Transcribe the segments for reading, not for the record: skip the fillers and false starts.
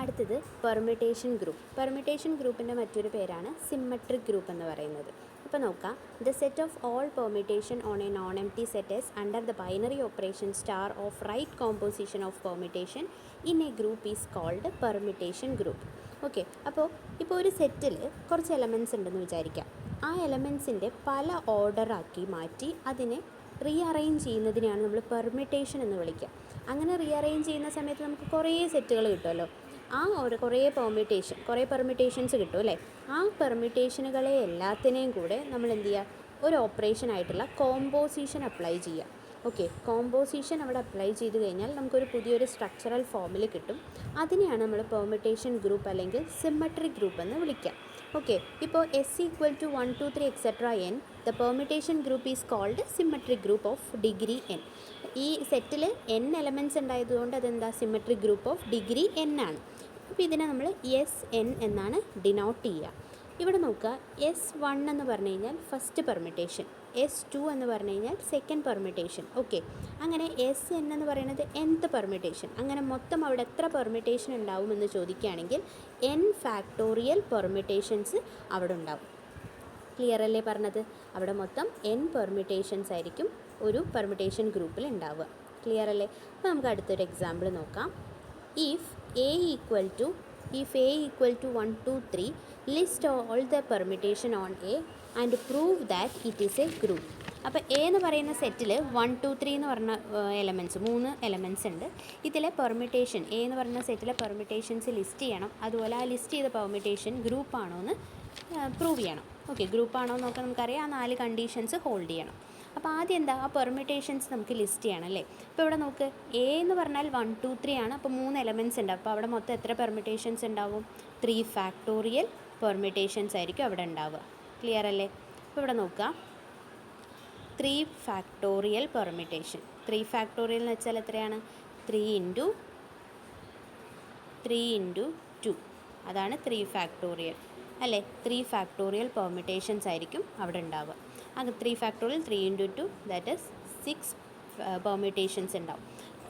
അടുത്തത് permutation group. Permutation ഗ്രൂപ്പിൻ്റെ മറ്റൊരു പേരാണ് സിമ്മട്രിക് ഗ്രൂപ്പ് എന്ന് പറയുന്നത്. ഇപ്പോൾ നോക്കാം, the set of all permutation on a non empty set is under the binary operation star of right composition of permutation in a group is called permutation group. Okay, അപ്പോൾ ഒരു സെറ്റിൽ കുറച്ച് elements ഉണ്ടെന്ന് വിചാരിക്കാം. ആ എലമെൻറ്റ്സിൻ്റെ പല ഓർഡറാക്കി മാറ്റി അതിനെ റീഅറേഞ്ച് ചെയ്യുന്നതിനെയാണ് നമ്മൾ പെർമിറ്റേഷൻ എന്ന് വിളിക്കുക. അങ്ങനെ റീഅറേഞ്ച് ചെയ്യുന്ന സമയത്ത് നമുക്ക് കുറേ സെറ്റുകൾ കിട്ടുമല്ലോ. കുറേ പെർമിറ്റേഷൻസ് കിട്ടും അല്ലേ. ആ പെർമിറ്റേഷനുകളെ എല്ലാത്തിനെയും കൂടെ നമ്മൾ എന്ത് ചെയ്യുക, ഒരു ഓപ്പറേഷൻ ആയിട്ടുള്ള കോമ്പോസിഷൻ അപ്ലൈ ചെയ്യുക. ഓക്കെ, കോമ്പോസിഷൻ അവിടെ അപ്ലൈ ചെയ്ത് കഴിഞ്ഞാൽ നമുക്കൊരു പുതിയൊരു സ്ട്രക്ചറൽ ഫോമിൽ കിട്ടും. അതിനെയാണ് നമ്മൾ പെർമിറ്റേഷൻ ഗ്രൂപ്പ് അല്ലെങ്കിൽ സിമ്മട്രിക് ഗ്രൂപ്പ് എന്ന് വിളിക്കുക. ഓക്കെ, ഇപ്പോൾ S = 1 2 3 etc. n, the permutation group is called symmetric group of degree n. ഈ സെറ്റിൽ n എലമെൻറ്റ്സ് ഉണ്ടായതുകൊണ്ട് അതെന്താ, symmetric group of degree n ആണ്. അപ്പോൾ ഇതിനെ നമ്മൾ Sn എന്നാണ് ഡിനോട്ട് ചെയ്യുക. ഇവിടെ നോക്കുക, S1 എന്ന് പറഞ്ഞു കഴിഞ്ഞാൽ ഫസ്റ്റ് പെർമിറ്റേഷൻ, S2 എന്ന് പറഞ്ഞു കഴിഞ്ഞാൽ സെക്കൻഡ് പെർമിറ്റേഷൻ. ഓക്കെ, അങ്ങനെ Sn എന്ന് പറയുന്നത് nth പെർമിറ്റേഷൻ. അങ്ങനെ മൊത്തം അവിടെ എത്ര പെർമിറ്റേഷൻ ഉണ്ടാവുമെന്ന് ചോദിക്കുകയാണെങ്കിൽ n ഫാക്ടോറിയൽ പെർമിറ്റേഷൻസ് അവിടെ ഉണ്ടാവും. ക്ലിയർ അല്ലേ പറഞ്ഞത്? അവിടെ മൊത്തം n പെർമിറ്റേഷൻസ് ആയിരിക്കും ഒരു പെർമിറ്റേഷൻ ഗ്രൂപ്പിൽ ഉണ്ടാവുക. ക്ലിയർ അല്ലേ? അപ്പോൾ നമുക്ക് അടുത്തൊരു എക്സാമ്പിൾ നോക്കാം. If A equal to 1 2 3, list all the permutation on A and prove that it is a group. അപ്പോൾ A എന്ന് പറയുന്ന സെറ്റിൽ 1 2 3 എന്ന് പറഞ്ഞ എലമെൻറ്റ്സ്, 3 എലമെൻറ്റ്സ് ഉണ്ട്. ഇതിലെ പെർമിറ്റേഷൻ, A എന്ന് പറയുന്ന സെറ്റിലെ പെർമിറ്റേഷൻസ് ലിസ്റ്റ് ചെയ്യണം. അതുപോലെ ആ ലിസ്റ്റ് ചെയ്ത പെർമിറ്റേഷൻ ഗ്രൂപ്പാണോ എന്ന് പ്രൂവ് ചെയ്യണം. ഓക്കെ, ഗ്രൂപ്പാണോ എന്ന് നോക്കാൻ നമുക്കറിയാം, ആ 4 കണ്ടീഷൻസ് ഹോൾഡ് ചെയ്യണം. അപ്പോൾ ആദ്യം എന്താ, ആ പെർമിറ്റേഷൻസ് നമുക്ക് ലിസ്റ്റ് ചെയ്യണം അല്ലേ. ഇപ്പോൾ ഇവിടെ നോക്ക്, A എന്ന് പറഞ്ഞാൽ 1 2 3 ആണ്. അപ്പോൾ 3 എലമെൻറ്റ്സ് ഉണ്ട്. അപ്പോൾ അവിടെ മൊത്തം എത്ര പെർമിറ്റേഷൻസ് ഉണ്ടാവും? 3 ഫാക്ടോറിയൽ പെർമിറ്റേഷൻസ് ആയിരിക്കും അവിടെ ഉണ്ടാവുക. ക്ലിയർ അല്ലേ? അപ്പോൾ ഇവിടെ നോക്കുക, 3 ഫാക്ടോറിയൽ പെർമിറ്റേഷൻ. 3 ഫാക്ടോറിയൽ എന്ന് വെച്ചാൽ എത്രയാണ്? 3 × 2, അതാണ് 3 ഫാക്ടോറിയൽ അല്ലേ. 3 ഫാക്ടോറിയൽ പെർമിറ്റേഷൻസ് ആയിരിക്കും അവിടെ ഉണ്ടാവുക. അത് 3 ഫാക്ടോറിയൽ 3 × 2, ദാറ്റ് ഈസ് 6 പെർമിറ്റേഷൻസ് ഉണ്ടാവും.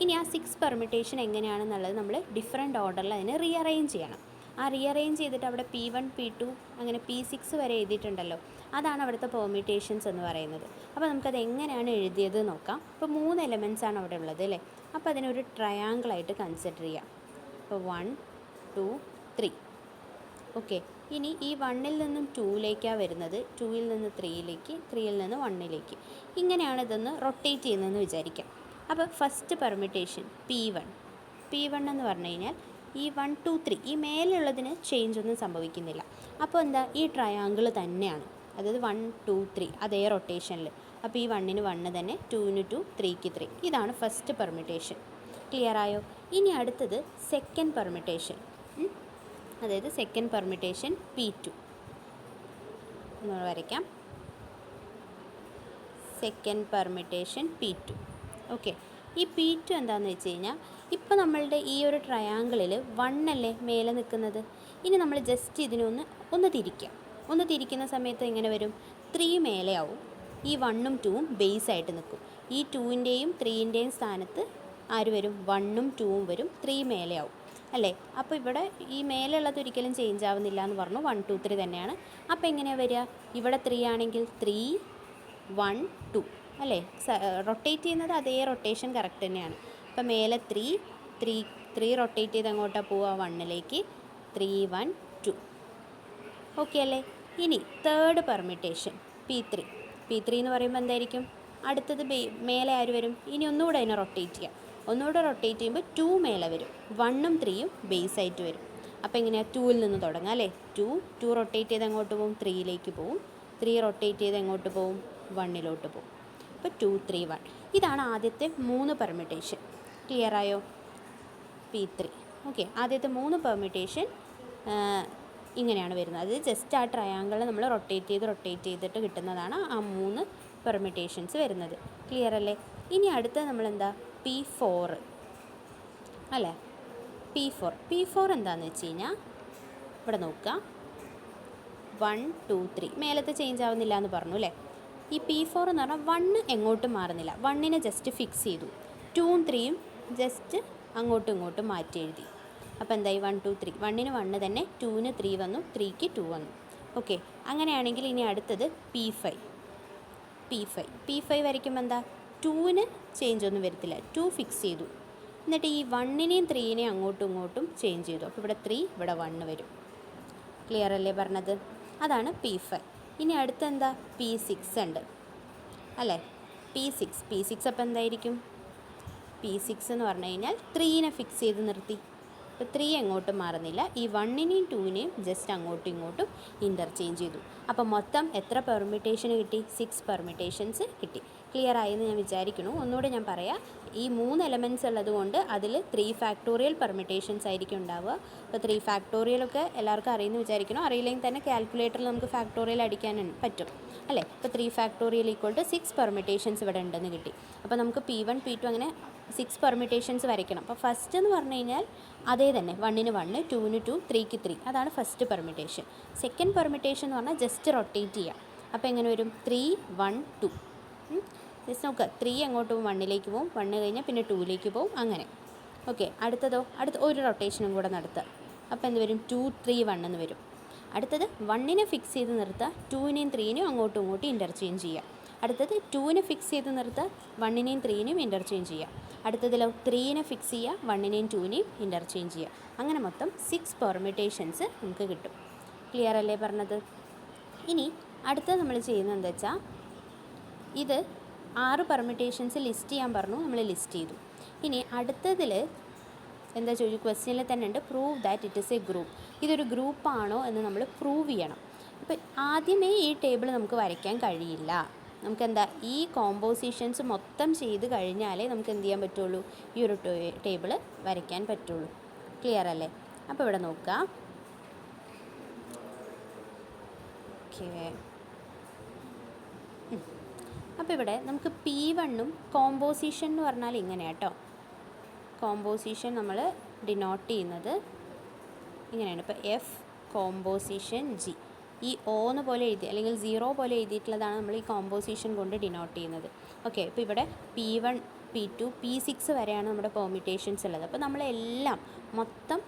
ഇനി ആ 6 പെർമിറ്റേഷൻ എങ്ങനെയാണെന്നുള്ളത് നമ്മൾ ഡിഫറെൻറ്റ് ഓർഡറിൽ അതിനെ റീഅറേഞ്ച് ചെയ്യണം. ആ റീഅറേഞ്ച് ചെയ്തിട്ട് അവിടെ P1 P2 അങ്ങനെ P6 വരെ എഴുതിയിട്ടുണ്ടല്ലോ, അതാണ് അവിടുത്തെ പെർമിറ്റേഷൻസ് എന്ന് പറയുന്നത്. അപ്പോൾ നമുക്കത് എങ്ങനെയാണ് എഴുതിയത് നോക്കാം. ഇപ്പോൾ 3 എലമെൻറ്റ്സ് ആണ് അവിടെ ഉള്ളത് അല്ലേ. അപ്പോൾ അതിനൊരു ട്രയാങ്കിളായിട്ട് കൺസിഡർ ചെയ്യാം. ഇപ്പോൾ 1 2 3. ഓക്കെ, ഇനി ഈ 1ൽ നിന്നും 2ലേക്കാണ് വരുന്നത്, 2ൽ നിന്ന് 3ലേക്ക്, 3ൽ നിന്ന് 1ലേക്ക്. ഇങ്ങനെയാണ് ഇതൊന്ന് റൊട്ടേറ്റ് ചെയ്യുന്നതെന്ന് വിചാരിക്കാം. അപ്പോൾ ഫസ്റ്റ് പെർമിറ്റേഷൻ P1 എന്ന് പറഞ്ഞു കഴിഞ്ഞാൽ ഈ 1 2 3 ഈ മേലുള്ളതിന് ചേഞ്ച് ഒന്നും സംഭവിക്കുന്നില്ല. അപ്പോൾ എന്താ, ഈ ട്രയാങ്കിൾ തന്നെയാണ്, അതായത് 1 2 3 അതേ റൊട്ടേഷനിൽ. അപ്പോൾ ഈ 1ന് 1 തന്നെ, 2ന് 2, 3ക്ക് 3. ഇതാണ് ഫസ്റ്റ് പെർമിറ്റേഷൻ. ക്ലിയർ ആയോ? ഇനി അടുത്തത് സെക്കൻഡ് പെർമിറ്റേഷൻ, അതായത് സെക്കൻഡ് പെർമിറ്റേഷൻ P2 എന്ന് വരയ്ക്കാം. Second permutation P2. ഓക്കെ, ഈ P2 എന്താണെന്ന് വെച്ച് കഴിഞ്ഞാൽ, ഇപ്പോൾ നമ്മളുടെ ഈ ഒരു ട്രയാങ്കിളിൽ 1 അല്ലേ മേലെ നിൽക്കുന്നത്. ഇനി നമ്മൾ ജസ്റ്റ് ഇതിനൊന്ന് തിരിക്കുന്ന സമയത്ത് എങ്ങനെ വരും? 3 മേലെ ആവും, ഈ 1ഉം 2ഉം ബേസ് ആയിട്ട് നിൽക്കും. ഈ 2ൻ്റെയും 3ൻ്റെയും സ്ഥാനത്ത് ആര് വരും? 1ഉം 2ഉം വരും, 3 മേലെ ആവും അല്ലേ. അപ്പോൾ ഇവിടെ ഈ മേലുള്ളത് ഒരിക്കലും ചേഞ്ച് ആവുന്നില്ല എന്ന് പറഞ്ഞു, 1 2 3 തന്നെയാണ്. അപ്പോൾ എങ്ങനെയാണ് വരിക? ഇവിടെ 3 ആണെങ്കിൽ 3 1 2 അല്ലേ. റൊട്ടേറ്റ് ചെയ്യുന്നത് അതേ റൊട്ടേഷൻ കറക്റ്റ് തന്നെയാണ്. അപ്പോൾ മേലെ 3 റൊട്ടേറ്റ് ചെയ്ത് അങ്ങോട്ടാണ് പോവുക? 1ലേക്ക്. 3 1 2. ഓക്കെ അല്ലേ. ഇനി തേർഡ് പെർമിറ്റേഷൻ P3 എന്ന് പറയുമ്പോൾ എന്തായിരിക്കും? അടുത്തത് മേലെ ആര് വരും? ഇനി ഒന്നുകൂടെ അതിനെ റൊട്ടേറ്റ് ചെയ്യാം. ഒന്നുകൂടെ റൊട്ടേറ്റ് ചെയ്യുമ്പോൾ 2 മേലെ വരും, 1ഉം 3ഉം ബേസ് ആയിട്ട് വരും. അപ്പോൾ എങ്ങനെയാണ്? 2ൽ നിന്ന് തുടങ്ങാം അല്ലേ. 2 റൊട്ടേറ്റ് ചെയ്ത് എങ്ങോട്ട് പോകും? 3ലേക്ക് പോകും. 3 റൊട്ടേറ്റ് ചെയ്ത് എങ്ങോട്ട് പോകും? 1ലോട്ട് പോകും. അപ്പോൾ 2 3 1. ഇതാണ് ആദ്യത്തെ 3 പെർമിറ്റേഷൻ. ക്ലിയർ ആയോ? P3. ഓക്കെ, ആദ്യത്തെ 3 പെർമിറ്റേഷൻ ഇങ്ങനെയാണ് വരുന്നത്. അത് ജസ്റ്റ് ആ ട്രയാങ്കിൾ നമ്മൾ റൊട്ടേറ്റ് ചെയ്തിട്ട് കിട്ടുന്നതാണ് ആ 3 പെർമിറ്റേഷൻസ് വരുന്നത്. ക്ലിയർ അല്ലേ? ഇനി അടുത്ത നമ്മളെന്താ, P4 അല്ലേ. P4 എന്താണെന്ന് വെച്ച് കഴിഞ്ഞാൽ, ഇവിടെ നോക്കുക, 1 2 3 മേലത്തെ ചേഞ്ച് ആവുന്നില്ല എന്ന് പറഞ്ഞു അല്ലേ. ഈ P4 എന്ന് പറഞ്ഞാൽ 1 എങ്ങോട്ടും മാറുന്നില്ല, 1നെ ജസ്റ്റ് ഫിക്സ് ചെയ്തു. 2ഉം 3ഉം ജസ്റ്റ് അങ്ങോട്ടും ഇങ്ങോട്ടും മാറ്റി എഴുതി. അപ്പോൾ എന്തായി 1 2 3 1-ന് 1 തന്നെ, 2-ന് 3 വന്നു, 3-ക്ക് 2 വന്നു. ഓക്കെ, അങ്ങനെയാണെങ്കിൽ ഇനി അടുത്തത് P5 വരയ്ക്കുമ്പോൾ എന്താ 2-ന് ചേഞ്ച് ഒന്നും വരത്തില്ല, 2 ഫിക്സ് ചെയ്തു. എന്നിട്ട് ഈ 1-നെയും 3-നെയും അങ്ങോട്ടും ഇങ്ങോട്ടും ചേഞ്ച് ചെയ്തു. അപ്പോൾ ഇവിടെ 3, ഇവിടെ 1 വരും. ക്ലിയർ അല്ലേ പറഞ്ഞത്? അതാണ് P5. ഇനി അടുത്തെന്താ P6 ഉണ്ട് അല്ലേ? P6 അപ്പോൾ എന്തായിരിക്കും? P6 എന്ന് പറഞ്ഞു കഴിഞ്ഞാൽ 3-നെ ഫിക്സ് ചെയ്ത് നിർത്തി. അപ്പോൾ 3 എങ്ങോട്ടും മാറുന്നില്ല. ഈ 1-നെയും 2-നെയും ജസ്റ്റ് അങ്ങോട്ടും ഇങ്ങോട്ടും ഇൻ്റർചേഞ്ച് ചെയ്തു. അപ്പോൾ മൊത്തം എത്ര പെർമ്യൂട്ടേഷൻ കിട്ടി? 6 പെർമ്യൂട്ടേഷൻസ് കിട്ടി. ക്ലിയർ ആയെന്ന് ഞാൻ വിചാരിക്കുന്നു. ഒന്നുകൂടെ ഞാൻ പറയാം. ഈ 3 എലമെൻറ്റ്സ് ഉള്ളതുകൊണ്ട് അതിൽ 3 ഫാക്ടോറിയൽ പെർമ്യൂട്ടേഷൻസ് ആയിരിക്കും ഉണ്ടാവുക. അപ്പോൾ 3 ഫാക്ടോറിയലൊക്കെ എല്ലാവർക്കും അറിയുമെന്ന് വിചാരിക്കുന്നു. അറിയില്ലെങ്കിൽ തന്നെ കാൽക്കുലേറ്ററിൽ നമുക്ക് ഫാക്ടോറിയൽ അടിക്കാൻ പറ്റും അല്ലേ? അപ്പോൾ 3 ഫാക്ടോറിയൽ = 6 പെർമ്യൂട്ടേഷൻസ് ഇവിടെ ഉണ്ടെന്ന് കിട്ടി. അപ്പോൾ നമുക്ക് P1 P2 അങ്ങനെ 6 പെർമ്യൂട്ടേഷൻസ് വരയ്ക്കണം. അപ്പോൾ ഫസ്റ്റ് എന്ന് പറഞ്ഞു കഴിഞ്ഞാൽ അതേ തന്നെ 1-ന് 1, 2-ന് 2, 3-ക്ക് 3. അതാണ് ഫസ്റ്റ് പെർമ്യൂട്ടേഷൻ. സെക്കൻഡ് പെർമ്യൂട്ടേഷൻ എന്ന് പറഞ്ഞാൽ ജസ്റ്റ് റൊട്ടേറ്റ് ചെയ്യാം. അപ്പോൾ എങ്ങനെ വരും? 3 1 2. ജസ്റ്റ് നോക്കുക, 3 അങ്ങോട്ട് പോകും, 1-ലേക്ക് പോകും, 1 കഴിഞ്ഞാൽ പിന്നെ 2-ലേക്ക് പോകും, അങ്ങനെ. ഓക്കെ, അടുത്ത ഒരു റൊട്ടേഷനും കൂടെ നടത്തുക. അപ്പോൾ എന്ത് വരും? 2 3 1 എന്ന് വരും. അടുത്തത് 1-നെ ഫിക്സ് ചെയ്ത് നിർത്തുക, 2-നെയും 3-നെയും അങ്ങോട്ടും ഇങ്ങോട്ടും ഇൻ്റർചേഞ്ച് ചെയ്യുക. അടുത്തത് 2-നെ ഫിക്സ് ചെയ്ത് നിർത്തുക, 1-നെയും 3-നെയും ഇൻ്റർചേഞ്ച് ചെയ്യുക. അടുത്തതിലോ 3-നെ ഫിക്സ് ചെയ്യുക, 1-നെയും 2-നെയും ഇൻ്റർചേഞ്ച് ചെയ്യുക. അങ്ങനെ മൊത്തം 6 പെർമ്യൂട്ടേഷൻസ് നമുക്ക് കിട്ടും. ക്ലിയർ അല്ലേ പറഞ്ഞത്? ഇനി അടുത്തത് നമ്മൾ ചെയ്യുന്നത് എന്താ വെച്ചാൽ, ഇത് 6 പെർമ്യൂട്ടേഷൻസ് ലിസ്റ്റ് ചെയ്യാൻ പറഞ്ഞു, നമ്മൾ ലിസ്റ്റ് ചെയ്തു. ഇനി അടുത്തതിൽ എന്താ ചോദിച്ചു? ക്വസ്റ്റ്യനിൽ തന്നെ ഉണ്ട്, prove that it is A group. ഇതൊരു ഗ്രൂപ്പാണോ എന്ന് നമ്മൾ പ്രൂവ് ചെയ്യണം. അപ്പോൾ ആദ്യമേ ഈ ടേബിൾ നമുക്ക് വരയ്ക്കാൻ കഴിയില്ല. നമുക്കെന്താ, ഈ കോമ്പോസിഷൻസ് മൊത്തം ചെയ്ത് കഴിഞ്ഞാലേ നമുക്ക് എന്ത് ചെയ്യാൻ പറ്റുള്ളൂ? ഈ ഒരു ടേബിൾ വരയ്ക്കാൻ പറ്റുള്ളൂ. ക്ലിയർ അല്ലേ? അപ്പോൾ ഇവിടെ നോക്കുക. ഓക്കെ, അപ്പോൾ ഇവിടെ നമുക്ക് P1-ഉം കോമ്പോസിഷൻ എന്ന് പറഞ്ഞാൽ ഇങ്ങനെയാണ് കേട്ടോ. കോമ്പോസിഷൻ നമ്മൾ ഡിനോട്ട് ചെയ്യുന്നത് ഇങ്ങനെയാണ്. ഇപ്പോൾ F കോമ്പോസിഷൻ G. ഈ ഓന്ന് പോലെ എഴുതി അല്ലെങ്കിൽ 0 പോലെ എഴുതിയിട്ടുള്ളതാണ് നമ്മൾ ഈ കോമ്പോസിഷൻ കൊണ്ട് ഡിനോട്ട് ചെയ്യുന്നത്. ഓക്കെ, ഇപ്പോൾ ഇവിടെ P1 P2 P6 വരെയാണ് നമ്മുടെ പെർമ്യൂട്ടേഷൻസ് ഉള്ളത്. അപ്പോൾ നമ്മളെല്ലാം മൊത്തം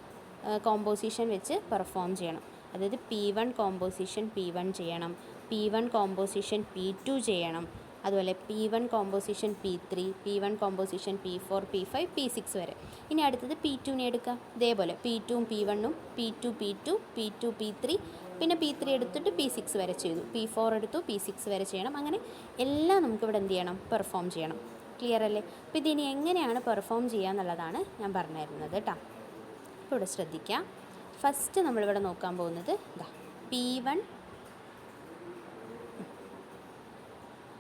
കോമ്പോസിഷൻ വെച്ച് പെർഫോം ചെയ്യണം. അതായത് P1 കോമ്പോസിഷൻ P1 ചെയ്യണം, P1 കോമ്പോസിഷൻ P2 ചെയ്യണം, അതുപോലെ P1 composition P3, P1 composition P4, P5, P6 വരെ. ഇനി അടുത്തത് P2-നെ എടുക്കുക. ഇതേപോലെ P2-ഉം P1-ഉം, P2 P2, P2 P3, പിന്നെ P3 എടുത്തിട്ട് P6 വരെ ചെയ്തു, P4 എടുത്തു, P6 വരെ ചെയ്യണം. അങ്ങനെ എല്ലാം നമുക്കിവിടെ എന്ത് ചെയ്യണം? പെർഫോം ചെയ്യണം. ക്ലിയർ അല്ലേ? അപ്പോൾ ഇതിനി എങ്ങനെയാണ് പെർഫോം ചെയ്യുക എന്നുള്ളതാണ് ഞാൻ പറഞ്ഞു തരുന്നത് കേട്ടോ. അപ്പോൾ ഇവിടെ ശ്രദ്ധിക്കുക. ഫസ്റ്റ് നമ്മളിവിടെ നോക്കാൻ പോകുന്നത് ഇതാ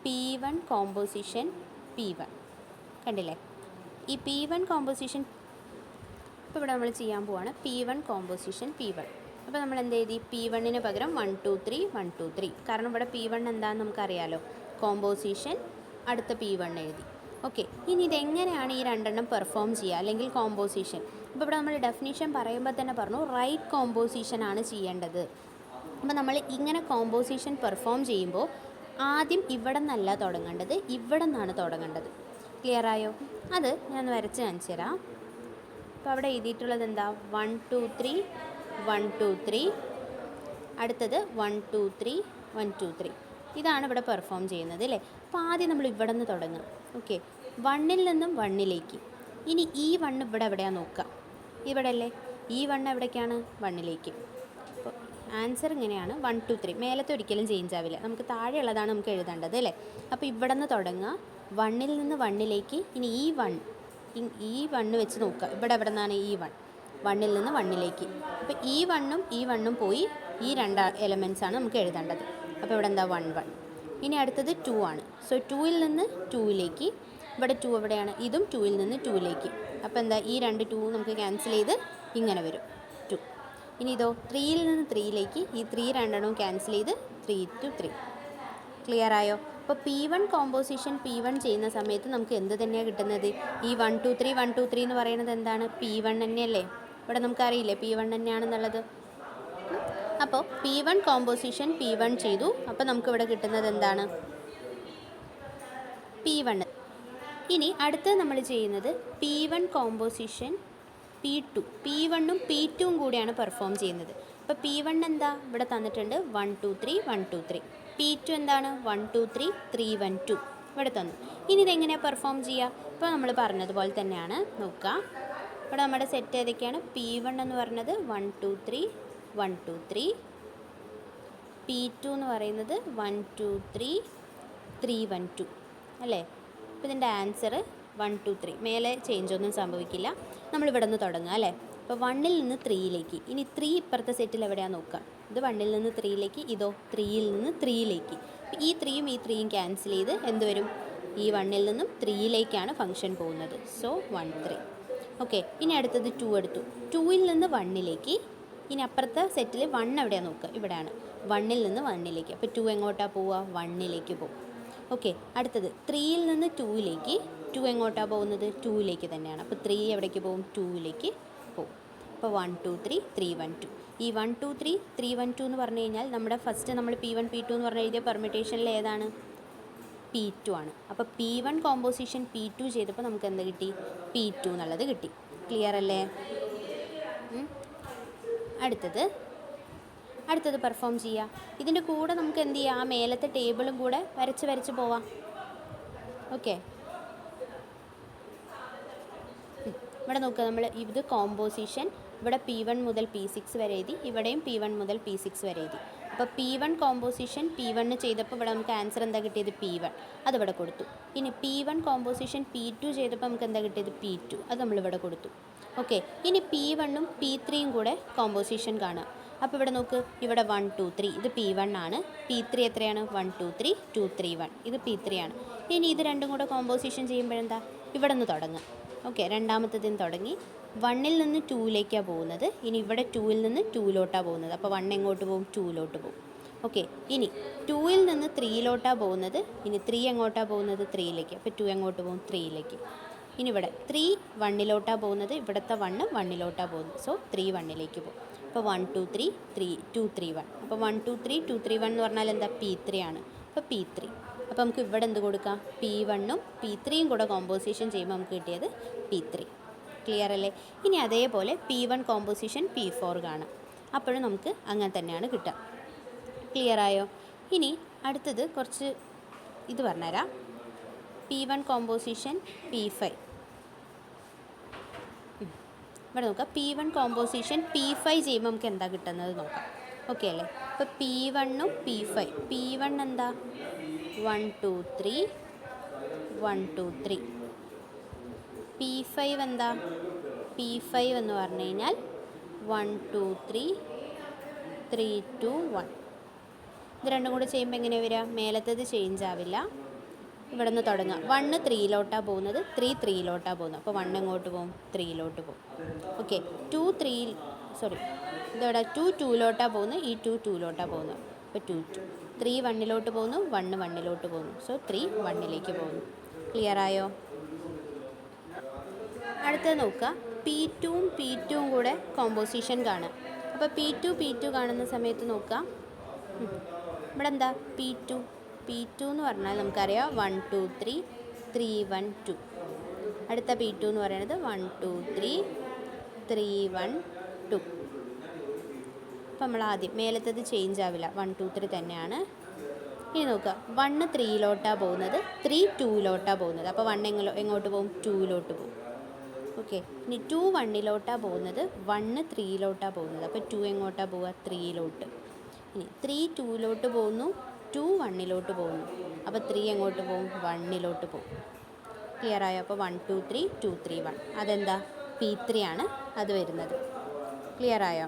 P1 കോമ്പോസിഷൻ P1 കണ്ടില്ലേ? ഈ P1 കോമ്പോസിഷൻ ഇപ്പോൾ ഇവിടെ നമ്മൾ ചെയ്യാൻ പോവാണ്. P1 composition P1. അപ്പോൾ നമ്മൾ എന്ത് എഴുതി? P1-ന് പകരം 1 2 3 1 2 3. കാരണം ഇവിടെ P1 എന്താണെന്ന് നമുക്കറിയാലോ. കോമ്പോസിഷൻ അടുത്ത P1 എഴുതി. ഓക്കെ, ഇനി ഇതെങ്ങനെയാണ് ഈ രണ്ടെണ്ണം പെർഫോം ചെയ്യുക അല്ലെങ്കിൽ കോമ്പോസിഷൻ? ഇപ്പോൾ ഇവിടെ നമ്മൾ ഡെഫിനിഷൻ പറയുമ്പോൾ തന്നെ പറഞ്ഞു റൈറ്റ് കോമ്പോസിഷനാണ് ചെയ്യേണ്ടത്. അപ്പോൾ നമ്മൾ ഇങ്ങനെ കോമ്പോസിഷൻ പെർഫോം ചെയ്യുമ്പോൾ ആദ്യം ഇവിടെ നിന്നല്ല തുടങ്ങേണ്ടത്, ഇവിടെ നിന്നാണ് തുടങ്ങേണ്ടത്. ക്ലിയർ ആയോ? അത് ഞാൻ വരച്ച് കാണിച്ചു തരാം. അപ്പോൾ അവിടെ എഴുതിയിട്ടുള്ളത് എന്താ? 1 2 3 1 2 3. അടുത്തത് 1 2 3 1 2 3. ഇതാണ് ഇവിടെ പെർഫോം ചെയ്യുന്നത് അല്ലേ? അപ്പോൾ ആദ്യം നമ്മൾ ഇവിടെ നിന്ന് തുടങ്ങുക. ഓക്കെ, 1-ൽ നിന്നും 1-ലേക്ക്. ഇനി ഈ 1 ഇവിടെ എവിടെയാണ് നോക്കുക? ഇവിടെ അല്ലേ? ഈ 1 എവിടേക്കാണ്? 1-ലേക്ക്. അപ്പോൾ ആൻസർ ഇങ്ങനെയാണ് 1 2 3. മേലത്തെ ഒരിക്കലും ചേഞ്ച് ആവില്ല, നമുക്ക് താഴെയുള്ളതാണ് നമുക്ക് എഴുതേണ്ടത് അല്ലേ? അപ്പോൾ ഇവിടെ നിന്ന് തുടങ്ങുക, 1-ൽ നിന്ന് 1-ലേക്ക്. ഇനി ഈ 1 വെച്ച് നോക്കുക, ഇവിടെ എവിടെ നിന്നാണ് ഈ 1-ൽ നിന്ന് 1-ലേക്ക്. അപ്പോൾ ഈ 1-ഉം ഈ 1-ഉം പോയി, ഈ 2 എലമെൻറ്റ്സാണ് നമുക്ക് എഴുതേണ്ടത്. അപ്പോൾ ഇവിടെ എന്താ? 1 1. ഇനി അടുത്തത് 2 ആണ്. സോ 2-ൽ നിന്ന് 2-ലേക്ക്. ഇവിടെ 2 എവിടെയാണ്? ഇതും 2-ൽ നിന്ന് 2-ലേക്ക്. അപ്പോൾ എന്താ? ഈ 2 2 നമുക്ക് ക്യാൻസൽ ചെയ്ത് ഇങ്ങനെ വരും 2. ഇനി ഇതോ 3-ൽ നിന്ന് 3-ലേക്ക്. ഈ 3 രണ്ടെണ്ണവും ക്യാൻസൽ ചെയ്ത് 3 to 3. ക്ലിയർ ആയോ? അപ്പോൾ P1 കോമ്പോസിഷൻ P1 ചെയ്യുന്ന സമയത്ത് നമുക്ക് എന്ത് തന്നെയാണ് കിട്ടുന്നത്? ഈ 1 2 3 1 2 3 എന്ന് പറയുന്നത് എന്താണ്? P1 തന്നെയല്ലേ? ഇവിടെ നമുക്കറിയില്ലേ P1 തന്നെയാണെന്നുള്ളത്. അപ്പോൾ P1 കോമ്പോസിഷൻ P1 ചെയ്തു. അപ്പോൾ നമുക്കിവിടെ കിട്ടുന്നത് എന്താണ്? P1. ഇനി അടുത്തത് നമ്മൾ ചെയ്യുന്നത് P1 കോമ്പോസിഷൻ P2 P1ഉം P2ഉം കൂടിയാണ് പെർഫോം ചെയ്യുന്നത്. അപ്പോൾ P1 എന്താ ഇവിടെ തന്നിട്ടുണ്ട് 1 2 3 1 2 3. P2 എന്താണ് 1 2 3 3 1 2 ഇവിടെ തന്നു. ഇനി ഇതെങ്ങനെയാണ് പെർഫോം ചെയ്യുക? ഇപ്പോൾ നമ്മൾ പറഞ്ഞതുപോലെ തന്നെയാണ് നോക്കുക. ഇവിടെ നമ്മുടെ സെറ്റ് ഏതൊക്കെയാണ്? P1 എന്ന് പറയുന്നത് 1 2 3 1 2 3. P2 എന്ന് പറയുന്നത് 1 2 3 3 1 2 അല്ലേ? അപ്പോൾ ഇതിൻ്റെ ആൻസർ 1 2 3. മേലെ ചേഞ്ച് ഒന്നും സംഭവിക്കില്ല. നമ്മളിവിടെ നിന്ന് തുടങ്ങുക അല്ലേ? അപ്പോൾ 1ൽ നിന്ന് 3ലേക്ക്. ഇനി 3 ഇപ്പുറത്തെ സെറ്റിൽ എവിടെയാണ് നോക്കുക. ഇത് 1ൽ നിന്ന് 3ലേക്ക്, ഇതോ 3ൽ നിന്ന് 3ലേക്ക്. ഈ 3യും ഈ 3യും ക്യാൻസൽ ചെയ്ത് എന്ത് വരും? ഈ 1ൽ നിന്നും 3ലേക്കാണ് ഫംഗ്ഷൻ പോകുന്നത്. സോ 1 3. ഓക്കെ, ഇനി അടുത്തത് 2 എടുത്തു. 2ൽ നിന്ന് 1ലേക്ക്. ഇനി അപ്പുറത്തെ സെറ്റിൽ 1 എവിടെയാണ് നോക്കുക. ഇവിടെയാണ്. 1ൽ നിന്ന് 1ലേക്ക്. അപ്പോൾ 2 എങ്ങോട്ടാണ് പോവുക? 1ലേക്ക് പോകും. ഓക്കെ, അടുത്തത് 3ൽ നിന്ന് 2ലേക്ക്. 2 എങ്ങോട്ടാണ് പോകുന്നത്? 2ലേക്ക് തന്നെയാണ്. അപ്പോൾ 3 എവിടേക്ക് പോകും? 2ലേക്ക് പോകും. അപ്പോൾ 1 2 3 3 1 2. ഈ 1 2 3 3 1 2 എന്ന് പറഞ്ഞു കഴിഞ്ഞാൽ നമ്മുടെ ഫസ്റ്റ് നമ്മൾ P1 P2 എന്ന് പറഞ്ഞ എഴുതിയ പെർമിറ്റേഷനിൽ ഏതാണ്? P2 ആണ്. അപ്പോൾ P1 കോമ്പോസിഷൻ P2 ചെയ്തപ്പോൾ നമുക്ക് എന്ത് കിട്ടി? P2 എന്നുള്ളത് കിട്ടി. ക്ലിയർ അല്ലേ? അടുത്തത് പെർഫോം ചെയ്യുക. ഇതിൻ്റെ കൂടെ നമുക്ക് എന്ത് ചെയ്യാം? ആ മേലത്തെ ടേബിളും കൂടെ വരച്ച് പോവാം. ഓക്കെ, ഇവിടെ നോക്കുക. നമ്മൾ ഇത് കോമ്പോസിഷൻ ഇവിടെ P1 മുതൽ P6 വരെ എഴുതി. ഇവിടെയും P1 മുതൽ P6 വരെ എഴുതി. അപ്പോൾ P1 കോമ്പോസിഷൻ P1 ചെയ്തപ്പോൾ ഇവിടെ നമുക്ക് ആൻസർ എന്താ കിട്ടിയത്? P1. അതിവിടെ കൊടുത്തു. ഇനി P1 കോമ്പോസിഷൻ P2 ചെയ്തപ്പോൾ നമുക്ക് എന്താ കിട്ടിയത്? P2. അത് നമ്മളിവിടെ കൊടുത്തു. ഓക്കെ, ഇനി P1ഉം P3യും കൂടെ കോമ്പോസിഷൻ കാണുക. അപ്പോൾ ഇവിടെ നോക്ക്. ഇവിടെ 1 2 3 ഇത് P1 ആണ്. P3 എത്രയാണ്? 1 2 3 2 3 1 ഇത് P3 ആണ്. ഇനി ഇത് രണ്ടും കൂടെ കോമ്പോസിഷൻ ചെയ്യുമ്പോഴെന്താ? ഇവിടെ നിന്ന് തുടങ്ങുക. ഓക്കെ, രണ്ടാമത്തതിന് തുടങ്ങി. 1ൽ നിന്ന് 2ലേക്കാണ് പോകുന്നത്. ഇനി ഇവിടെ 2ൽ നിന്ന് 2ലോട്ടാണ് പോകുന്നത്. അപ്പോൾ 1 എങ്ങോട്ട് പോകും? 2ലോട്ട് പോകും. ഓക്കെ, ഇനി 2ൽ നിന്ന് 3ലോട്ടാണ് പോകുന്നത്. ഇനി 3 എങ്ങോട്ടാണ് പോകുന്നത്? 3ലേക്ക്. അപ്പോൾ 2 എങ്ങോട്ട് പോകും? 3ലേക്ക്. ഇനി ഇവിടെ 3 1ലോട്ടാണ് പോകുന്നത്. ഇവിടുത്തെ 1 1ലോട്ടാണ് പോകുന്നത്. സോ 3 1ലേക്ക് പോകും. അപ്പോൾ 1 2 3 3 2 3 1. അപ്പോൾ 1 2 3 2 3 1 എന്ന് പറഞ്ഞാൽ എന്താ? P3 ആണ്. അപ്പോൾ P3. അപ്പോൾ നമുക്ക് ഇവിടെ എന്ത് കൊടുക്കാം? P1ഉം P3യും കൂടെ കോമ്പോസിഷൻ ചെയ്യുമ്പോൾ നമുക്ക് കിട്ടിയത് P3. ക്ലിയർ അല്ലേ? ഇനി അതേപോലെ P1 കോമ്പോസിഷൻ P4 കാണാം. അപ്പോഴും നമുക്ക് അങ്ങനെ തന്നെയാണ് കിട്ടുക. ക്ലിയർ ആയോ? ഇനി അടുത്തത് കുറച്ച് ഇത് പറഞ്ഞുതരാം. P1 composition P5. ഇവിടെ നോക്കാം. P1 കോമ്പോസിഷൻ P5 ചെയ്യുമ്പോൾ നമുക്ക് എന്താ കിട്ടുന്നത് നോക്കാം. ഓക്കെ അല്ലേ? അപ്പോൾ P1ഉം P5. P1 എന്താ? 1 2 3 1 2 3. P5 എന്താ? P5 എന്ന് പറഞ്ഞു കഴിഞ്ഞാൽ 1 2 3 3 2 1. ഇത് രണ്ടും കൂടെ ചെയ്യുമ്പോൾ എങ്ങനെയാണ് വരിക? മേലത്തേത് ചേഞ്ച് ആവില്ല. ഇവിടെ നിന്ന് തുടങ്ങാം. 1 3ലോട്ടാണ് പോകുന്നത്. 3 3ലോട്ടാണ് പോകുന്നത്. അപ്പോൾ 1 എങ്ങോട്ട് പോകും? 3ലോട്ട് പോകും. ഓക്കെ, 2 2ലോട്ടാണ് പോകുന്നത്. ഈ 2 2ലോട്ടാണ് പോകുന്നത്. അപ്പോൾ 2 2. 3 1ലോട്ട് പോകുന്നു. 1 1ലോട്ട് പോകുന്നു. സോ 3 1ലേക്ക് പോകുന്നു. ക്ലിയർ ആയോ? അടുത്തത് നോക്കുക. P2ഉം P2ഉം കൂടെ കോമ്പോസിഷൻ കാണുക. അപ്പോൾ P2 കാണുന്ന സമയത്ത് നോക്കുക. ഇവിടെ എന്താ? P2 എന്ന് പറഞ്ഞാൽ നമുക്കറിയാം 1 2 3 3 1 2. അടുത്ത P2 എന്ന് പറയുന്നത് 1 2 3 3 1 2. അപ്പോൾ നമ്മൾ ആദ്യം മേലത്തത് ചേഞ്ച് ആവില്ല. 1 2 3 തന്നെയാണ്. ഇനി നോക്കുക. 1 3ലോട്ടാണ് പോകുന്നത്. 3 2ലോട്ടാണ് പോകുന്നത്. അപ്പോൾ 1 എങ്ങോട്ട് പോകും? 2ലോട്ട് പോകും. ഓക്കെ, ഇനി 2 1ലോട്ടാണ് പോകുന്നത്. 1 3ലോട്ടാണ് പോകുന്നത്. അപ്പോൾ 2 എങ്ങോട്ടാണ് പോവുക? 3ലോട്ട്. ഇനി 3 2ലോട്ട് പോകുന്നു. 2 1ലോട്ട് പോകുന്നു. അപ്പോൾ 3 എങ്ങോട്ട് പോകും? 1ലോട്ട് പോകും. ക്ലിയർ ആയോ? അപ്പോൾ 1 2 3 2 3 1. അതെന്താ? P3 ആണ് അത് വരുന്നത്. ക്ലിയർ ആയോ?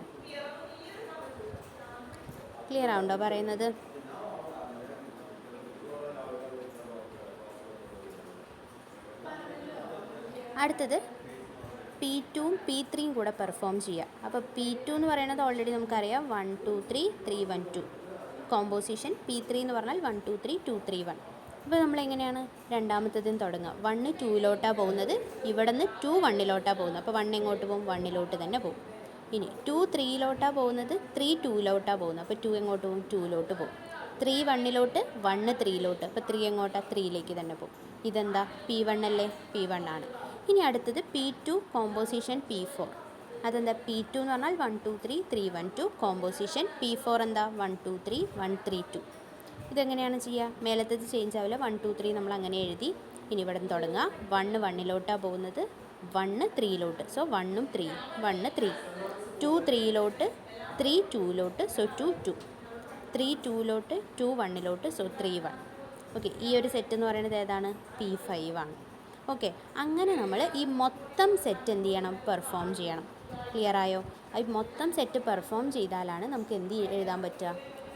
ക്ലിയർ ആവുണ്ടോ പറയുന്നത്? അടുത്തത് P2ഉം P3യും കൂടെ പെർഫോം ചെയ്യുക. അപ്പോൾ P2 എന്ന് പറയുന്നത് ഓൾറെഡി നമുക്കറിയാം 1 2 3 3 1 2. കോമ്പോസിഷൻ P3 എന്ന് പറഞ്ഞാൽ 1 2 3 2 3 1. അപ്പോൾ നമ്മളെങ്ങനെയാണ് രണ്ടാമത്തതിന് തുടങ്ങുക? 1 2ലോട്ടാണ് പോകുന്നത്. ഇവിടെ നിന്ന് 2 1ലോട്ടാണ് പോകുന്നത്. അപ്പോൾ 1 എങ്ങോട്ട് പോകും? 1ലോട്ട് തന്നെ പോകും. ഇനി 2 3ലോട്ടാണ് പോകുന്നത്. 3 2ലോട്ടാണ് പോകുന്നത്. അപ്പോൾ 2 എങ്ങോട്ട് പോകും? 2ലോട്ട് പോകും. 3 1ലോട്ട് 1 3ലോട്ട്. അപ്പോൾ 3 എങ്ങോട്ടാണ്? 3ലേക്ക് തന്നെ പോകും. ഇതെന്താ? P1 അല്ലേ? P1 ആണ്. ഇനി അടുത്തത് P2 കോമ്പോസിഷൻ P4. അതെന്താ P2 എന്ന് പറഞ്ഞാൽ 1 2 3 3 1 2 കോമ്പോസിഷൻ. P4 എന്താ 1 2 3 1 3 2. ഇതെങ്ങനെയാണ് ചെയ്യുക? മേലത്തത് ചേഞ്ച് ആവില്ല. 1 2 3 നമ്മൾ അങ്ങനെ എഴുതി. ഇനി ഇവിടെ നിന്ന് തുടങ്ങുക. 1 1ലോട്ടാണ് പോകുന്നത്, 1 3ലോട്ട്, സോ 1ഉം 3 1 3, 2 3ലോട്ട്, 3 2ലോട്ട്, സോ 2 2, 3 2ലോട്ട്, 2 1ലോട്ട്, സോ 3 1. ഓക്കെ, ഈ ഒരു സെറ്റ് എന്ന് പറയുന്നത് ഏതാണ്? P5 ആണ്. ഓക്കെ, അങ്ങനെ നമ്മൾ ഈ മൊത്തം സെറ്റ് എന്ത് ചെയ്യണം? പെർഫോം ചെയ്യണം. ക്ലിയർ ആയോ? ഈ മൊത്തം സെറ്റ് പെർഫോം ചെയ്താലാണ് നമുക്ക് എന്ത് എഴുതാൻ പറ്റുക?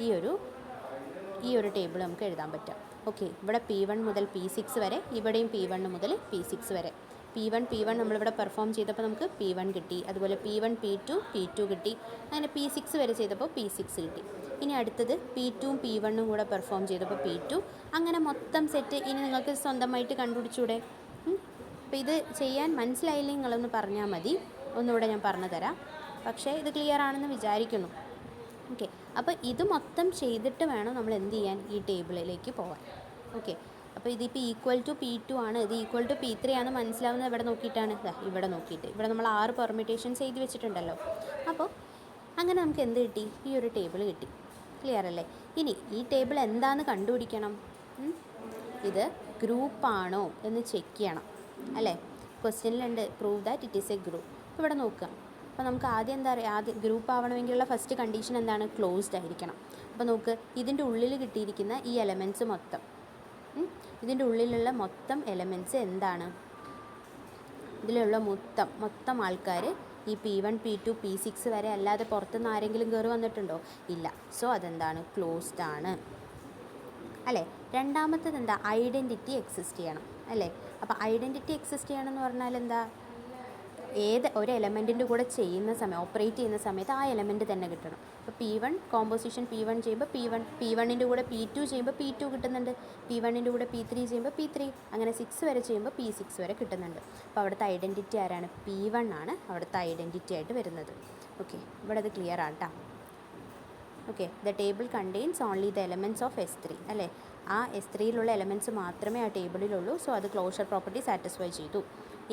ഈ ഒരു ടേബിൾ നമുക്ക് എഴുതാൻ പറ്റുക. ഓക്കെ, ഇവിടെ P1 മുതൽ P6 വരെ, ഇവിടെയും P1 മുതൽ P6 വരെ. P1 നമ്മളിവിടെ പെർഫോം ചെയ്തപ്പോൾ നമുക്ക് P1 കിട്ടി. അതുപോലെ P1 P2 കിട്ടി. അങ്ങനെ P6 വരെ ചെയ്തപ്പോൾ P6 കിട്ടി. ഇനി അടുത്തത് P2ഉം P1ഉം കൂടെ പെർഫോം ചെയ്തപ്പോൾ P2. അങ്ങനെ മൊത്തം സെറ്റ് ഇനി നിങ്ങൾക്ക് സ്വന്തമായിട്ട് കണ്ടുപിടിച്ചൂടെ? അപ്പോൾ ഇത് ചെയ്യാൻ മനസ്സിലായില്ലെങ്കിൽ നിങ്ങളൊന്ന് പറഞ്ഞാൽ മതി, ഒന്നുകൂടെ ഞാൻ പറഞ്ഞു തരാം. പക്ഷേ ഇത് ക്ലിയർ ആണെന്ന് വിചാരിക്കുന്നു. ഓക്കെ, അപ്പോൾ ഇത് മൊത്തം ചെയ്തിട്ട് വേണം നമ്മൾ എന്ത് ചെയ്യാൻ? ഈ ടേബിളിലേക്ക് പോകാൻ. ഓക്കെ, അപ്പോൾ ഇതിപ്പോൾ ഈക്വൽ ടു P2 ആണ്, ഇത് ഈക്വൽ ടു P3 ആണ് മനസ്സിലാവുന്നത് ഇവിടെ നോക്കിയിട്ടാണ്. ഇവിടെ നോക്കിയിട്ട് ഇവിടെ നമ്മൾ 6 പെർമിറ്റേഷൻസ് എഴുതി വെച്ചിട്ടുണ്ടല്ലോ. അപ്പോൾ അങ്ങനെ നമുക്ക് എന്ത് കിട്ടി? ഈ ഒരു ടേബിൾ കിട്ടി. ക്ലിയർ അല്ലേ? ഇനി ഈ ടേബിൾ എന്താണെന്ന് കണ്ടുപിടിക്കണം. ഇത് ഗ്രൂപ്പാണോ എന്ന് ചെക്ക് ചെയ്യണം അല്ലേ? ക്വസ്റ്റ്യനിലുണ്ട് prove that it is a group. അപ്പോൾ ഇവിടെ നോക്കുക. അപ്പോൾ നമുക്ക് ആദ്യം എന്താ പറയുക? ആദ്യം ഗ്രൂപ്പ് ആവണമെങ്കിലുള്ള ഫസ്റ്റ് കണ്ടീഷൻ എന്താണ്? ക്ലോസ്ഡ് ആയിരിക്കണം. അപ്പോൾ നോക്ക്, ഇതിൻ്റെ ഉള്ളിൽ കിട്ടിയിരിക്കുന്ന ഈ എലമെൻറ്റ്സ് മൊത്തം, ഇതിൻ്റെ ഉള്ളിലുള്ള മൊത്തം എലമെൻറ്റ്സ് എന്താണ്? ഇതിലുള്ള മൊത്തം ആൾക്കാർ ഈ P1 P2 P6 വരെ അല്ലാതെ പുറത്തുനിന്ന് ആരെങ്കിലും കയറി വന്നിട്ടുണ്ടോ? ഇല്ല. സോ അതെന്താണ്? ക്ലോസ്ഡ് ആണ് അല്ലേ? രണ്ടാമത്തത് എന്താ? ഐഡൻറ്റിറ്റി എക്സിസ്റ്റ് ചെയ്യണം അല്ലേ? അപ്പോൾ ഐഡൻറ്റിറ്റി എക്സിസ്റ്റ് ചെയ്യണമെന്ന് പറഞ്ഞാൽ എന്താ? ഏത് ഒരു എലമെൻറ്റിൻ്റെ കൂടെ ചെയ്യുന്ന സമയം, ഓപ്പറേറ്റ് ചെയ്യുന്ന സമയത്ത് ആ എലമെൻറ്റ് തന്നെ കിട്ടണം. അപ്പോൾ P1 കോമ്പോസിഷൻ P1 ചെയ്യുമ്പോൾ P1ൻ്റെ കൂടെ P2 ചെയ്യുമ്പോൾ P2 കിട്ടുന്നുണ്ട്, P1ൻ്റെ കൂടെ P3 ചെയ്യുമ്പോൾ P3, അങ്ങനെ 6 വരെ ചെയ്യുമ്പോൾ P6 വരെ കിട്ടുന്നുണ്ട്. അപ്പോൾ അവിടുത്തെ ഐഡൻറ്റിറ്റി ആരാണ്? P1 ആണ് അവിടുത്തെ ഐഡൻറ്റിറ്റി ആയിട്ട് വരുന്നത്. ഓക്കെ, ഇവിടെ അത് ക്ലിയർ ആണ് കേട്ടോ. Okay, the table contains only the elements of S3 അല്ലേ? ആ S3യിലുള്ള എലമെൻറ്റ്സ് മാത്രമേ ആ ടേബിളിലുള്ളൂ. സോ അത് ക്ലോഷർ പ്രോപ്പർട്ടി സാറ്റിസ്ഫൈ ചെയ്തു.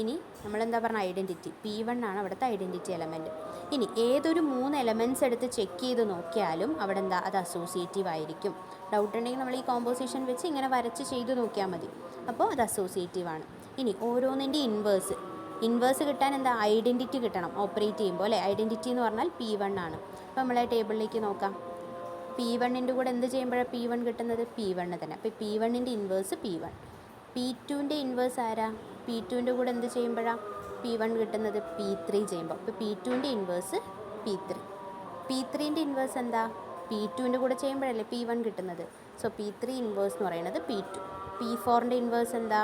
ഇനി നമ്മളെന്താ പറഞ്ഞ? ഐഡൻറ്റിറ്റി P1 ആണ് അവിടുത്തെ ഐഡൻറ്റിറ്റി എലമെൻറ്റ്. ഇനി ഏതൊരു 3 എലമെൻറ്റ്സ് എടുത്ത് ചെക്ക് ചെയ്ത് നോക്കിയാലും അവിടെ എന്താ? അത് അസോസിയേറ്റീവ് ആയിരിക്കും. ഡൗട്ട് ഉണ്ടെങ്കിൽ നമ്മൾ ഈ കോമ്പോസിഷൻ വെച്ച് ഇങ്ങനെ വരച്ച് ചെയ്ത് നോക്കിയാൽ മതി. അപ്പോൾ അത് അസോസിയേറ്റീവ് ആണ്. ഇനി ഓരോന്നിൻ്റെ ഇൻവേഴ്സ് കിട്ടാൻ എന്താ? ഐഡൻറ്റിറ്റി കിട്ടണം ഓപ്പറേറ്റ് ചെയ്യുമ്പോൾ അല്ലേ? ഐഡൻറ്റിറ്റി എന്ന് പറഞ്ഞാൽ P1 ആണ്. അപ്പോൾ നമ്മളെ ടേബിളിലേക്ക് നോക്കാം. P1ൻ്റെ കൂടെ എന്ത് ചെയ്യുമ്പോഴാണ് P1 കിട്ടുന്നത്? P1 തന്നെ. അപ്പോൾ P1ൻ്റെ ഇൻവേഴ്സ് P1. P2ൻ്റെ ഇൻവേഴ്സ് ആരാ? P2ൻ്റെ കൂടെ എന്ത് ചെയ്യുമ്പോഴാണ് P1 കിട്ടുന്നത്? P3 ചെയ്യുമ്പോൾ. അപ്പോൾ P2ൻ്റെ ഇൻവേഴ്സ് P3. P3ൻ്റെ ഇൻവേഴ്സ് എന്താ? P2ൻ്റെ കൂടെ ചെയ്യുമ്പോഴല്ലേ P1 കിട്ടുന്നത്. സോ P3 ഇൻവേഴ്സ് എന്ന് പറയുന്നത് P2. P4ൻ്റെ ഇൻവേഴ്സ് എന്താ?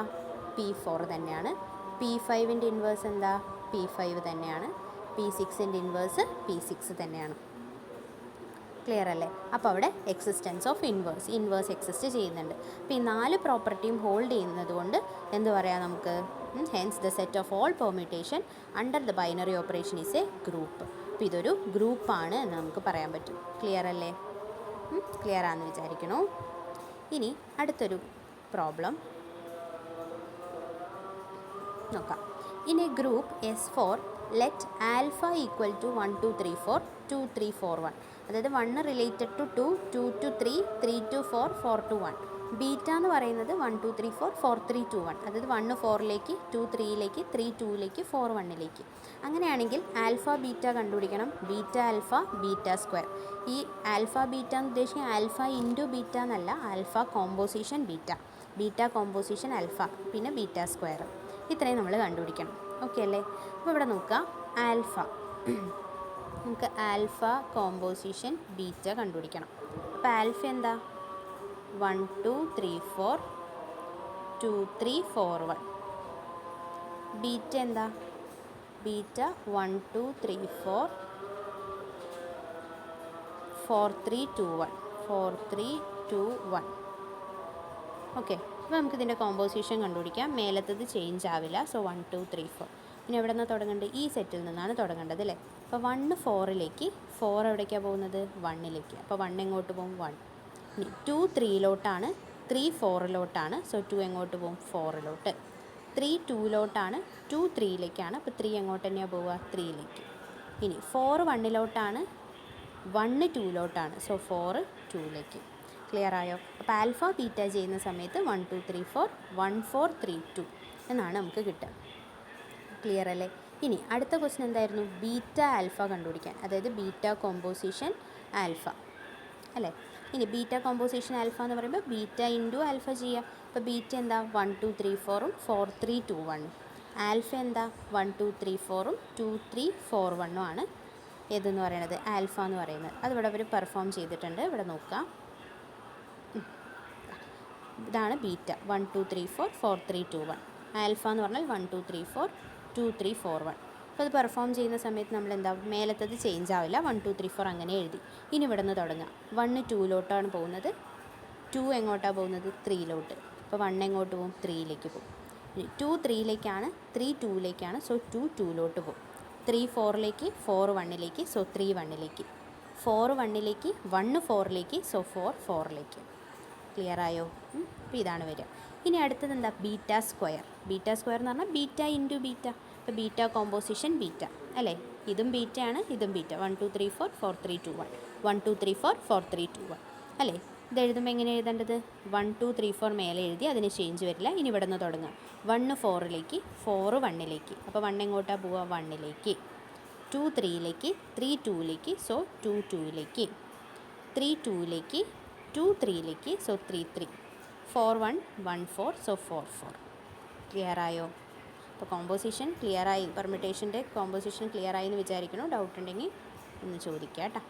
P4 തന്നെയാണ്. P5ൻ്റെ ഇൻവേഴ്സ് എന്താ? P5 തന്നെയാണ്. P6ൻ്റെ ഇൻവേഴ്സ് P6 തന്നെയാണ്. ക്ലിയർ അല്ലേ? അപ്പോൾ അവിടെ എക്സിസ്റ്റൻസ് ഓഫ് ഇൻവേഴ്സ് എക്സിസ്റ്റ് ചെയ്യുന്നുണ്ട്. അപ്പോൾ ഈ 4 പ്രോപ്പർട്ടിയും ഹോൾഡ് ചെയ്യുന്നത് കൊണ്ട് എന്ത് പറയാം നമുക്ക്? Hence the set of all permutation under the binary operation is a group. അപ്പോൾ ഇതൊരു ഗ്രൂപ്പാണ് എന്ന് നമുക്ക് പറയാൻ പറ്റും. ക്ലിയർ അല്ലേ? ക്ലിയർ ആണെന്ന് വിചാരിക്കണോ? ഇനി അടുത്തൊരു പ്രോബ്ലം നോക്കാം. In a group S4 let alpha equal to 1 2 3 4 2 3 4 1. അതായത് 1 related to 2 2 to 3 3 to 4 4 to 1. Beta എന്ന് പറയുന്നത് 1 2 3 4 4 3 2 1. അതായത് 1 4ലേക്ക് 2 3ലേക്ക് 3 2ലേക്ക് 4 1ലേക്ക്. അങ്ങനെയാണെങ്കിൽ ആൽഫ ബീറ്റ കണ്ടുപിടിക്കണം. Beta alpha beta square. ഈ ആൽഫ ബീറ്റ എന്ന് ഉദ്ദേശിക്കുന്നത് ആൽഫ ഇൻറ്റു ബീറ്റ എന്നല്ല, alpha composition beta composition alpha, പിന്നെ ബീറ്റ സ്ക്വയർ. ഇത്രയും നമ്മൾ കണ്ടുപിടിക്കണം. ഓക്കെ അല്ലേ? അപ്പോൾ ഇവിടെ നോക്കുക. ആൽഫ, നമുക്ക് ആൽഫ കോമ്പോസിഷൻ ബീറ്റ കണ്ടുപിടിക്കണം. അപ്പോൾ ആൽഫ എന്താ? 1 2 3 4 2 3 4 1. ബീറ്റ എന്താ? ബീറ്റ 1 2 3 4 4 3 2 1 4 3 2 1. ഓക്കെ, അപ്പോൾ നമുക്കിതിൻ്റെ കോമ്പോസിഷൻ കണ്ടുപിടിക്കാം. മേലത്തത് ചേഞ്ച് ആവില്ല. സോ 1 2 3 4. ഇനി എവിടെ നിന്നാണ് തുടങ്ങേണ്ടത്? ഈ സെറ്റിൽ നിന്നാണ് തുടങ്ങേണ്ടത് അല്ലേ? അപ്പോൾ 1 4ലേക്ക്, 4 എവിടേക്കാണ് പോകുന്നത്? 1ലേക്ക്. അപ്പോൾ 1 എങ്ങോട്ട് പോകും? 1. ഇനി 2 3ലോട്ടാണ്, 3 4ലോട്ടാണ്. സോ 2 എങ്ങോട്ട് പോകും? 4ലോട്ട്. 3 2ലോട്ടാണ്, 2 3ലേക്കാണ്. അപ്പോൾ 3 എങ്ങോട്ട് തന്നെയാണ് പോവുക? 3ലേക്ക്. ഇനി 4 1 1 2 സോ 4 2 ക്ലിയർ ആയോ? അപ്പോൾ ആൽഫ ബീറ്റ ചെയ്യുന്ന സമയത്ത് 1 2 3 4 1 4 3 2 എന്നാണ് നമുക്ക് കിട്ടുക. ക്ലിയർ അല്ലേ? ഇനി അടുത്ത ക്വസ്റ്റ്യൻ എന്തായിരുന്നു? ബീറ്റ ആൽഫ കണ്ടുപിടിക്കാൻ, അതായത് ബീറ്റ കോമ്പോസിഷൻ ആൽഫ അല്ലേ. ഇനി ബീറ്റ കോമ്പോസിഷൻ ആൽഫ എന്ന് പറയുമ്പോൾ ബീറ്റ ഇൻറ്റു ആൽഫ ചെയ്യുക. അപ്പോൾ ബീറ്റ എന്താ? 1 2 3 4 4 3 2 1. ആൽഫ എന്താ? 1 2 3 4 2 3 4 1 ആണ് ഏതെന്ന് പറയുന്നത്? ആൽഫ എന്ന് പറയുന്നത്. അതിവിടെ അവർ പെർഫോം ചെയ്തിട്ടുണ്ട്. ഇവിടെ നോക്കാം. ഇതാണ് ബീറ്റ 1 2 3 4 4 3 2 1. ആൽഫ എന്ന് പറഞ്ഞാൽ 1 2 3 4 2 3 4 1. അപ്പോൾ അത് പെർഫോം ചെയ്യുന്ന സമയത്ത് നമ്മൾ എന്താ, മേലത്തത് ചേഞ്ച് ആവില്ല, 1 2 3 4 അങ്ങനെ എഴുതി. ഇനി ഇവിടെ നിന്ന് തുടങ്ങാം. 1 2 പോകുന്നത്, 2 എങ്ങോട്ടാണ് പോകുന്നത്? 3. അപ്പോൾ 1 എങ്ങോട്ട് പോകും? 3 പോകും. 2 3 3 2 സോ 2 2 പോകും. 3 4 4 1 സോ 3 1 4 1 1 4 സോ 4 4 ക്ലിയർ ആയോ? അപ്പോൾ ഇതാണ് വരിക. ഇനി അടുത്തത് എന്താ? Beta square. ബീറ്റ സ്ക്വയർ എന്ന് പറഞ്ഞാൽ ബീറ്റ ഇൻറ്റു ബീറ്റ. അപ്പോൾ ബീറ്റ കോമ്പോസിഷൻ ബീറ്റ അല്ലേ. ഇതും ബീറ്റയാണ്, ഇതും ബീറ്റ. 1 2 3 4 4 3 2 1 1 2 3 4 4 3 2 1 അല്ലേ. ഇത് എഴുതുമ്പോൾ എങ്ങനെ എഴുതേണ്ടത്? 1 2 3 4 മേലെ എഴുതി, അതിന് ചേഞ്ച് വരില്ല. ഇനി ഇവിടെ നിന്ന് തുടങ്ങാം. 1 4 4 1 അപ്പോൾ 1 എങ്ങോട്ടാണ് പോവുക? 1 2 3 3 2 സോ 2 2 3 2 2 3 സോ 3 3 4 1 1 4 സോ 4 4. ക്ലിയർ ആയോ? അപ്പോൾ കോമ്പോസിഷൻ ക്ലിയർ ആയി, പെർമിറ്റേഷൻ്റെ കോമ്പോസിഷൻ ക്ലിയർ ആയി എന്ന് വിചാരിക്കണം. ഡൗട്ട് ഉണ്ടെങ്കിൽ ഒന്ന് ചോദിക്കാം കേട്ടോ.